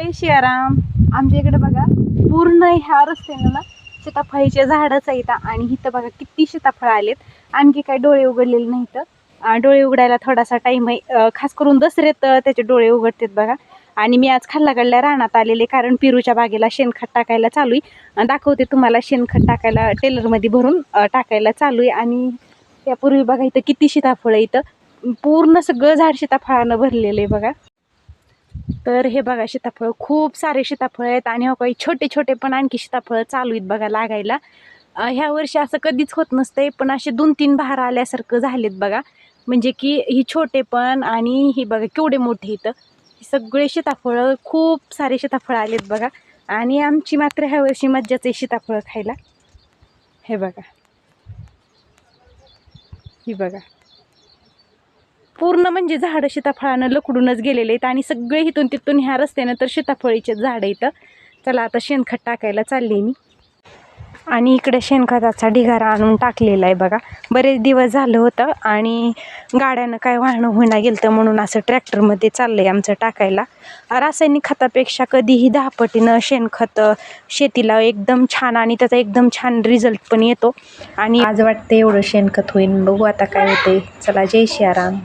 जय सियाराम. आमच्या इकडे बघा पूर्ण ह्या रस्त्यानं ना सीताफळीचे झाडच आहेत आणि इथं बघा किती सीताफळ आलेत. आणखी काय डोळे उघडलेले नाहीत. डोळे उघडायला थोडासा टाइम आहे. खास करून दसऱ्यात त्याचे डोळे उघडतात बघा. आणि मी आज खाल्लाकडल्या रानात आलेले कारण पिरूच्या बागेला शेणखत टाकायला चालू आहे. दाखवते तुम्हाला शेणखत टाकायला टेलरमध्ये भरून टाकायला चालू आहे. आणि त्यापूर्वी बघा इथं किती सीताफळ इथं पूर्ण सगळं झाड सीताफळानं भरलेलं आहे बघा. तर हे बघा सीताफळ खूप सारे सीताफळ आहेत आणि हो काही छोटे छोटे पण आणखी सीताफळ चालू आहेत बघा लागायला. ह्या वर्षी असं कधीच होत नसतंय पण असे 2-3 बहार आल्यासारखं झालेत बघा. म्हणजे की ही छोटे पण आणि ही बघा केवढे मोठे इथं सगळे सीताफळ खूप सारे सीताफळ आलेत बघा. आणि आमची मात्र ह्या वर्षी मज्जाच आहे सीताफळ खायला. हे बघा ही बघा पूर्ण म्हणजे झाडं सीताफळानं लकडूनच गेलेले आहेत आणि सगळे इथून तिथून ह्या रस्त्यानं तर सीताफळीचे झाडं इथं. चला आता शेणखत टाकायला चालले मी. आणि इकडे शेणखताचा ढिगारा आणून टाकलेला आहे बघा. बरेच दिवस झालं होतं आणि गाड्यानं काय वाहनं होईना गेलं तर म्हणून असं ट्रॅक्टरमध्ये चाललं आहे आमचं टाकायला. रासायनिक खतापेक्षा कधीही 10 पटीनं शेणखत शेतीला एकदम छान आणि त्याचा एकदम छान रिझल्ट पण येतो. आणि आज वाटतं एवढं शेणखत होईल. बघू आता काय होते. चला जय सियाराम.